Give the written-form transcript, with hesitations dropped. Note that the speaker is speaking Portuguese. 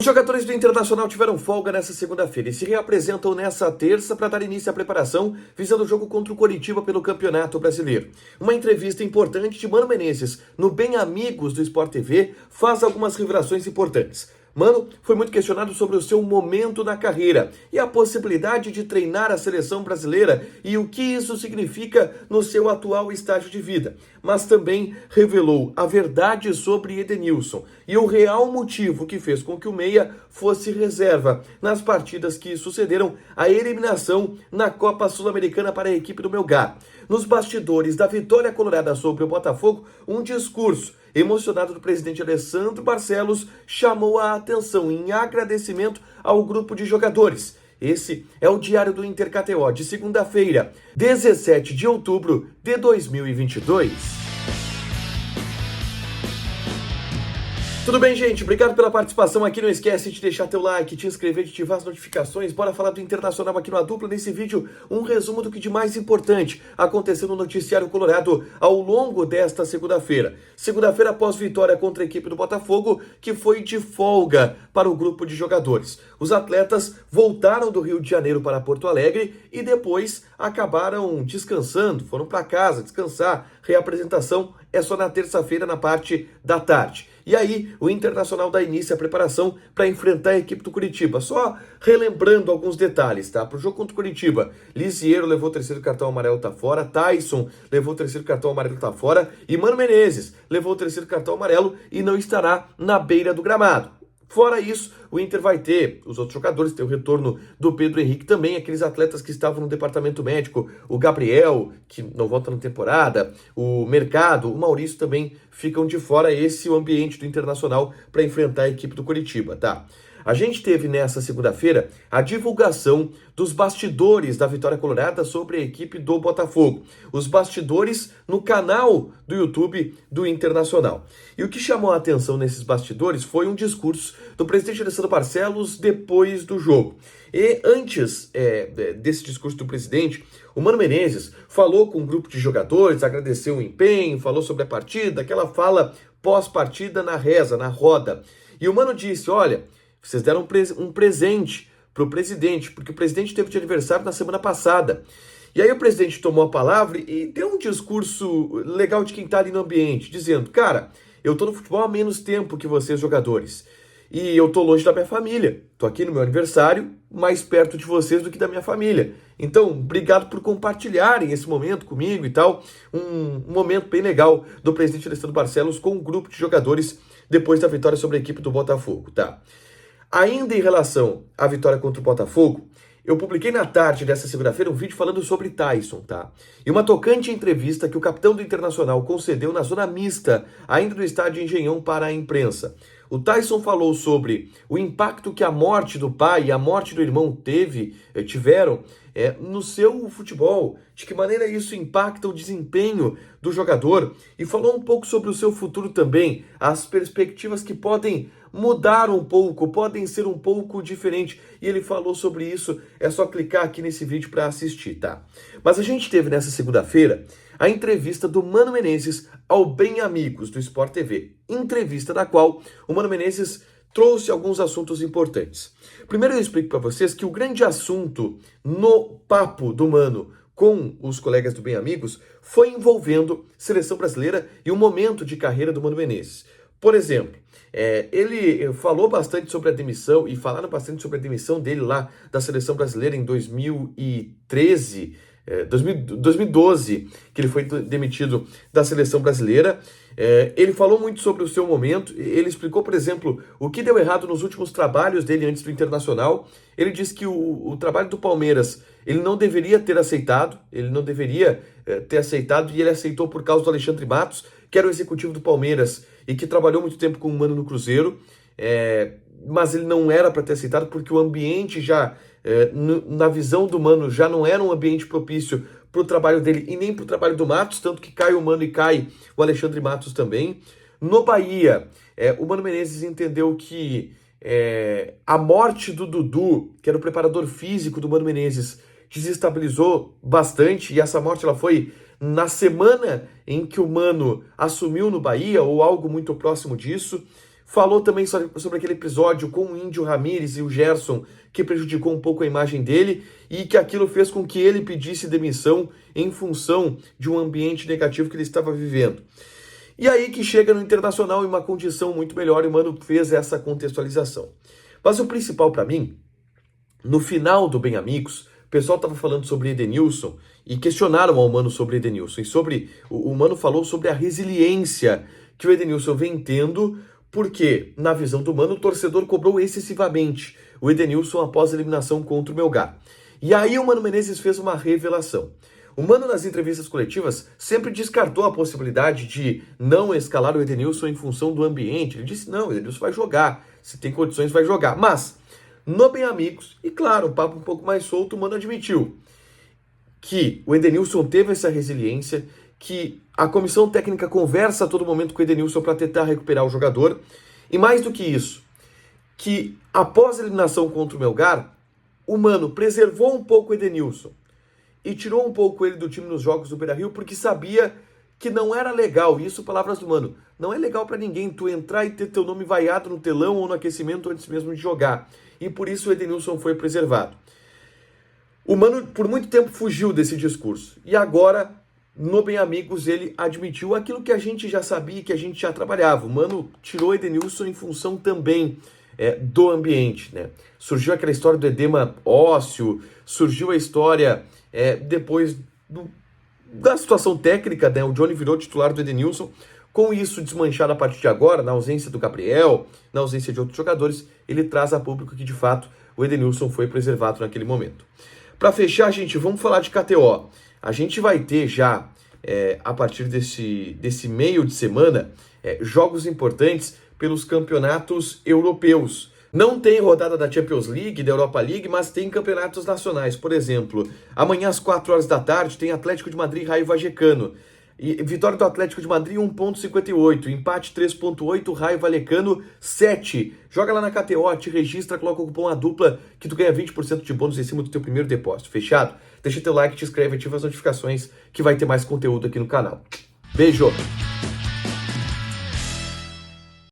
jogadores do Internacional tiveram folga nesta segunda-feira e se reapresentam nesta terça para dar início à preparação visando o jogo contra o Coritiba pelo Campeonato Brasileiro. Uma entrevista importante de Mano Menezes no Bem Amigos do Sport TV faz algumas revelações importantes. Mano foi muito questionado sobre o seu momento na carreira e a possibilidade de treinar a seleção brasileira e o que isso significa no seu atual estágio de vida. Mas também revelou a verdade sobre Edenilson e o real motivo que fez com que o Meia fosse reserva nas partidas que sucederam à eliminação na Copa Sul-Americana para a equipe do Melgar. Nos bastidores da vitória colorada sobre o Botafogo, um discurso emocionado do presidente Alessandro Barcelos chamou a atenção em agradecimento ao grupo de jogadores. Esse é o Diário do Inter KTO de segunda-feira, 17 de outubro de 2022. Tudo bem, gente? Obrigado pela participação aqui. Não esquece de deixar teu like, te inscrever, de ativar as notificações. Bora falar do Internacional aqui no A Dupla. Nesse vídeo, um resumo do que de mais importante aconteceu no noticiário colorado ao longo desta segunda-feira. Segunda-feira após vitória contra a equipe do Botafogo, que foi de folga para o grupo de jogadores. Os atletas voltaram do Rio de Janeiro para Porto Alegre e depois acabaram descansando, foram para casa descansar. Reapresentação é só na terça-feira, na parte da tarde. E aí, o Internacional dá início à preparação para enfrentar a equipe do Coritiba. Só relembrando alguns detalhes, tá? Para o jogo contra o Coritiba, Lisiero levou o terceiro cartão amarelo, tá fora. Tyson levou o terceiro cartão amarelo, tá fora. E Mano Menezes levou o terceiro cartão amarelo e não estará na beira do gramado. Fora isso, o Inter vai ter os outros jogadores, tem o retorno do Pedro Henrique também, aqueles atletas que estavam no departamento médico, o Gabriel, que não volta na temporada, o Mercado, o Maurício também ficam de fora. Esse é o ambiente do Internacional para enfrentar a equipe do Coritiba, tá? A gente teve nessa segunda-feira a divulgação dos bastidores da vitória colorada sobre a equipe do Botafogo. Os bastidores no canal do YouTube do Internacional. E o que chamou a atenção nesses bastidores foi um discurso do presidente Alessandro Barcelos depois do jogo. E antes desse discurso do presidente, o Mano Menezes falou com um grupo de jogadores, agradeceu o empenho, falou sobre a partida, aquela fala pós-partida na reza, na roda. E o Mano disse, olha, vocês deram um presente para o presidente, porque o presidente teve de aniversário na semana passada. E aí o presidente tomou a palavra e deu um discurso legal de quem está ali no ambiente, dizendo, cara, eu tô no futebol há menos tempo que vocês jogadores, e eu tô longe da minha família, tô aqui no meu aniversário, mais perto de vocês do que da minha família. Então, obrigado por compartilharem esse momento comigo e tal, um momento bem legal do presidente Alessandro Barcelos com um grupo de jogadores depois da vitória sobre a equipe do Botafogo, tá? Ainda em relação à vitória contra o Botafogo, eu publiquei na tarde dessa segunda-feira um vídeo falando sobre Tyson, tá? E uma tocante entrevista que o capitão do Internacional concedeu na zona mista, ainda do estádio Engenhão, para a imprensa. O Tyson falou sobre o impacto que a morte do pai e a morte do irmão tiveram no seu futebol, de que maneira isso impacta o desempenho do jogador, e falou um pouco sobre o seu futuro também, as perspectivas que podem mudar um pouco, podem ser um pouco diferentes, e ele falou sobre isso. É só clicar aqui nesse vídeo para assistir, tá? Mas a gente teve nessa segunda-feira a entrevista do Mano Menezes ao Bem Amigos do Sport TV, entrevista da qual o Mano Menezes trouxe alguns assuntos importantes. Primeiro eu explico para vocês que o grande assunto no papo do Mano com os colegas do Bem Amigos foi envolvendo seleção brasileira e o momento de carreira do Mano Menezes. Por exemplo, ele falou bastante sobre a demissão, e falaram bastante sobre a demissão dele lá da seleção brasileira em 2013, 2012, que ele foi demitido da seleção brasileira. Ele falou muito sobre o seu momento, ele explicou, por exemplo, o que deu errado nos últimos trabalhos dele antes do Internacional. Ele disse que o trabalho do Palmeiras, ele não deveria ter aceitado, e ele aceitou por causa do Alexandre Matos, que era o executivo do Palmeiras e que trabalhou muito tempo com o Mano no Cruzeiro, mas ele não era para ter aceitado porque o ambiente já, na visão do Mano, já não era um ambiente propício para o trabalho dele e nem para o trabalho do Matos, tanto que cai o Mano e cai o Alexandre Matos também. No Bahia, o Mano Menezes entendeu que a morte do Dudu, que era o preparador físico do Mano Menezes, desestabilizou bastante, e essa morte ela foi na semana em que o Mano assumiu no Bahia, ou algo muito próximo disso. falou também sobre aquele episódio com o Índio Ramírez e o Gerson, que prejudicou um pouco a imagem dele e que aquilo fez com que ele pedisse demissão em função de um ambiente negativo que ele estava vivendo. E aí que chega no Internacional em uma condição muito melhor e o Mano fez essa contextualização. Mas o principal para mim, no final do Bem Amigos, o pessoal estava falando sobre Edenilson e questionaram ao Mano sobre Edenilson. E o Mano falou sobre a resiliência que o Edenilson vem tendo, porque, na visão do Mano, o torcedor cobrou excessivamente o Edenilson após a eliminação contra o Melgar. E aí o Mano Menezes fez uma revelação. O Mano, nas entrevistas coletivas, sempre descartou a possibilidade de não escalar o Edenilson em função do ambiente. Ele disse, não, o Edenilson vai jogar, se tem condições vai jogar. Mas, no Bem Amigos, e claro, um papo um pouco mais solto, o Mano admitiu que o Edenilson teve essa resiliência, que a comissão técnica conversa a todo momento com o Edenilson para tentar recuperar o jogador. E mais do que isso, que após a eliminação contra o Melgar, o Mano preservou um pouco o Edenilson e tirou um pouco ele do time nos jogos do Beira-Rio porque sabia que não era legal, isso palavras do Mano, não é legal para ninguém tu entrar e ter teu nome vaiado no telão ou no aquecimento antes mesmo de jogar. E por isso o Edenilson foi preservado. O Mano por muito tempo fugiu desse discurso e agora no Bem Amigos ele admitiu aquilo que a gente já sabia, que a gente já trabalhava. O Mano tirou o Edenilson em função também do ambiente, né? Surgiu aquela história do edema ósseo, surgiu a história depois da situação técnica, né? O Johnny virou titular do Edenilson. Com isso desmanchado a partir de agora, na ausência do Gabriel, na ausência de outros jogadores, ele traz a público que de fato o Edenilson foi preservado naquele momento. Para fechar, gente, vamos falar de KTO. A gente vai ter já, a partir desse meio de semana, jogos importantes pelos campeonatos europeus. Não tem rodada da Champions League, da Europa League, mas tem campeonatos nacionais. Por exemplo, amanhã às 4 horas da tarde tem Atlético de Madrid e Raio Vallecano. E vitória do Atlético de Madrid 1,58, empate 3,8, Raio Vallecano 7. Joga lá na KTO, te registra, coloca o cupom A Dupla que tu ganha 20% de bônus em cima do teu primeiro depósito. Fechado? Deixa teu like, te inscreve, ativa as notificações que vai ter mais conteúdo aqui no canal. Beijo!